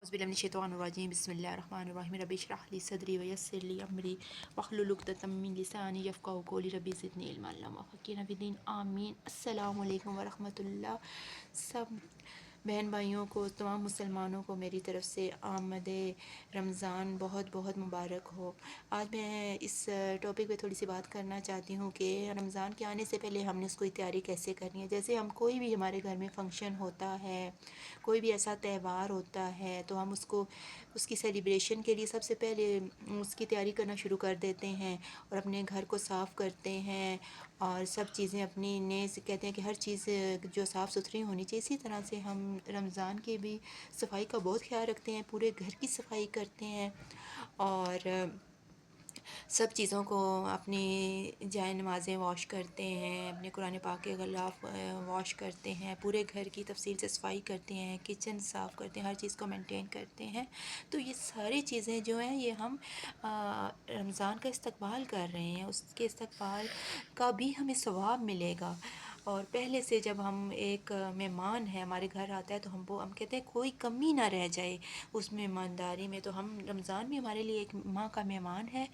बिस्मिल्लाहिर्रहमानिर्रहीम बिस्मिल्लाहिर्रहमानिर्रहीम रब्बि इश्रह ली सदरी वयस्सिर ली अमरी वहलुल उक़दतम मिन लिसानी यफ़क़हू क़ौली रब्बि ज़िदनी इल्मा अल्लाहुम्मा फ़क़ीहना फ़िद्दीन आमीन। अस्सलामु अलैकुम व रहमतुल्लाह। सब बहन भाइयों को, तमाम मुसलमानों को मेरी तरफ़ से आमदे रमज़ान बहुत बहुत मुबारक हो। आज मैं इस टॉपिक पे थोड़ी सी बात करना चाहती हूँ कि रमज़ान के आने से पहले हमने उसकी तैयारी कैसे करनी है। जैसे हम कोई भी हमारे घर में फ़ंक्शन होता है, कोई भी ऐसा त्यौहार होता है, तो हम उसको उसकी सेलिब्रेशन के लिए सबसे पहले उसकी तैयारी करना शुरू कर देते हैं और अपने घर को साफ़ करते हैं और सब चीज़ें अपनी नए से कहते हैं कि हर चीज़ जो साफ़ सुथरी होनी चाहिए। इसी तरह से हम रमज़ान की भी सफाई का बहुत ख्याल रखते हैं, पूरे घर की सफाई करते हैं और सब चीज़ों को अपनी जाए नमाज़ें वॉश करते हैं, अपने कुरान पाक के ग़िलाफ़ वॉश करते हैं, पूरे घर की तफ़सील से सफाई करते हैं, किचन साफ़ करते हैं, हर चीज़ को मेंटेन करते हैं। तो ये सारी चीज़ें जो हैं ये हम रमज़ान का इस्तक़बाल कर रहे हैं, उसके इस्तक़बाल का भी हमें सवाब मिलेगा। और पहले से जब हम एक मेहमान है हमारे घर आता है तो हम कहते हैं कोई कमी ना रह जाए उस मेहमानदारी में। तो हम रमज़ान भी हमारे लिए एक माँ का मेहमान है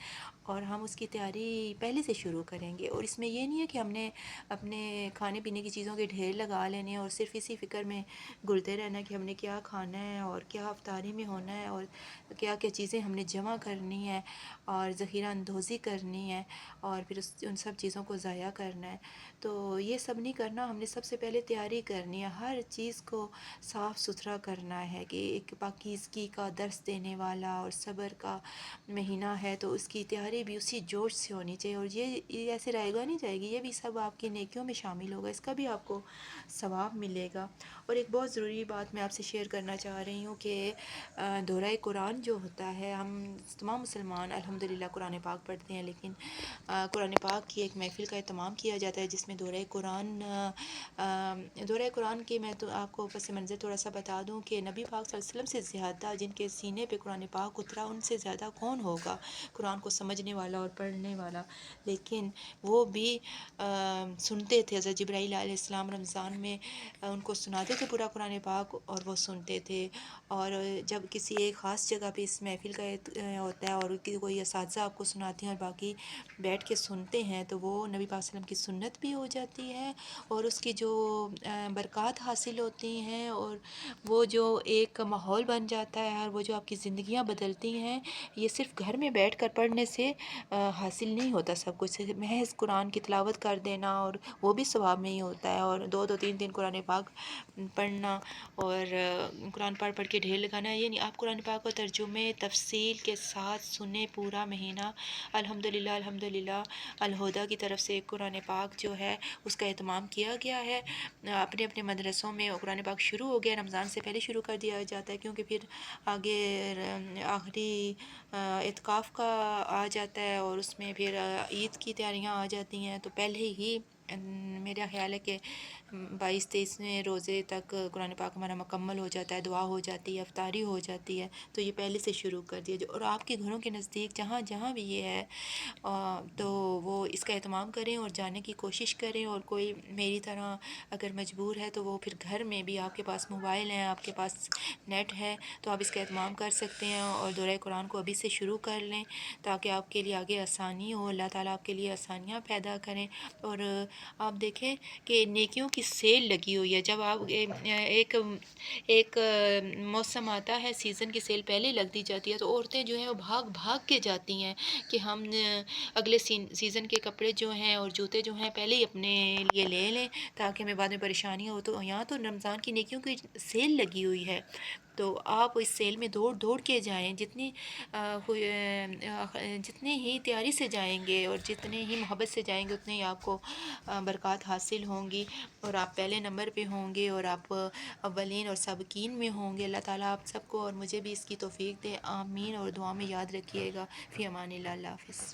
और हम उसकी तैयारी पहले से शुरू करेंगे। और इसमें ये नहीं है कि हमने अपने खाने पीने की चीज़ों के ढेर लगा लेने हैं और सिर्फ़ इसी फ़िक्र में घुलते रहना कि हमने क्या खाना है और क्या इफ्तारी में होना है और क्या क्या चीज़ें हमने जमा करनी है और ज़ख़ीरा अंदोज़ी करनी है और फिर उन सब चीज़ों को ज़ाया करना है। तो ये सब नहीं करना, हमने सबसे पहले तैयारी करनी है, हर चीज़ को साफ़ सुथरा करना है कि एक पाकीज़गी का दर्स देने वाला और सब्र का महीना है तो उसकी तैयारी भी उसी जोश से होनी चाहिए। और ये ऐसे रहेगा नहीं जाएगी, ये भी सब आपकी नेकियों में शामिल होगा, इसका भी आपको सवाब मिलेगा। और एक बहुत ज़रूरी बात मैं आपसे शेयर करना चाह रही हूँ कि दोहराए कुरान जो होता है, हम तमाम मुसलमान अल्हम्दुलिल्लाह कुरान पाक पढ़ते हैं, लेकिन कुरान पाक की एक महफ़िल का एहतमाम किया जाता है जिसमें दोहराए कुरान की मैं तो आपको पस मंज़र थोड़ा सा बता दूँ कि नबी पाक सल्लल्लाहु अलैहि वसल्लम से ज़्यादा जिनके सीने पे कुरान पाक उतरा उनसे ज़्यादा कौन होगा कुरान को समझने वाला और पढ़ने वाला। लेकिन वो भी सुनते थे, हज़रत जिब्राईल अलैहिस्सलाम रमज़ान में उनको सुनाते थे पूरा कुरान पाक और वो सुनते थे। और जब किसी एक ख़ास जगह पे इस महफ़िल का होता है और कोई असातिज़ा आपको सुनाते हैं और बाकी बैठ के सुनते हैं तो वो नबी पाक सल्लल्लाहु अलैहि वसल्लम की सुन्नत भी हो जाती है और उसकी जो बरक़ात हासिल होती हैं और वो जो एक माहौल बन जाता है और वो जो आपकी ज़िंदगियाँ बदलती हैं, ये सिर्फ़ घर में बैठकर पढ़ने से हासिल नहीं होता सब कुछ। महज़ कुरान की तिलावत कर देना और वो भी सवाब में ही होता है और 2-2 3-3 कुरान पाक पढ़ना और कुरान पढ़ के ढेर लगाना, ये नहीं। आप कुरान पाक को तर्जुमे तफ़सील के साथ सुने पूरा महीना। अल्हम्दुलिल्लाह अल्हम्दुलिल्लाह अल-हुदा की तरफ से कुरान पाक जो है उसका एहतमाम किया गया है। अपने अपने मदरसों में कुरान पाक शुरू हो गया, रमज़ान से पहले शुरू कर दिया जाता है क्योंकि फिर आगे आखिरी इत्काफ़ का आ जाता है और उसमें फिर ईद की तैयारियां आ जाती हैं। तो पहले ही मेरा ख़्याल है कि 22-23वें रोज़े तक कुरान पाक हमारा मुकम्मल हो जाता है, दुआ हो जाती है, इफ्तारी हो जाती है। तो ये पहले से शुरू कर दिया जो और आपके घरों के नज़दीक जहाँ जहाँ भी ये है तो वो इसका एहतमाम करें और जाने की कोशिश करें। और कोई मेरी तरह अगर मजबूर है तो वो फिर घर में भी आपके पास मोबाइल है, आपके पास नेट है, तो आप इसका एहतमाम कर सकते हैं और दोहराए कुरान को अभी से शुरू कर लें ताकि आपके लिए आगे आसानी हो, अल्लाह ताला आपके लिए आसानियाँ पैदा करें। और आप देखें कि नेकियों की सेल लगी हुई है। जब आप एक एक मौसम आता है, सीज़न की सेल पहले लग दी जाती है तो औरतें जो हैं वो भाग भाग के जाती हैं कि हम अगले सीज़न के कपड़े जो हैं और जूते जो हैं पहले ही अपने लिए ले लें ताकि हमें बाद में परेशानी हो। तो यहाँ तो रमज़ान की नेकियों की सेल लगी हुई है, तो आप इस सेल में दौड़ दौड़ के जाएं। जितनी ही तैयारी से जाएंगे और जितने ही मोहब्बत से जाएंगे उतने ही आपको बरक़ात हासिल होंगी और आप पहले नंबर पे होंगे और आप अव्वलीन और साबिकीन में होंगे। अल्लाह ताला आप सबको और मुझे भी इसकी तौफ़ीक दे, आमीन। और दुआ में याद रखिएगा। फ़ी अमानिल्लाह, अल्लाह हाफ़िज़।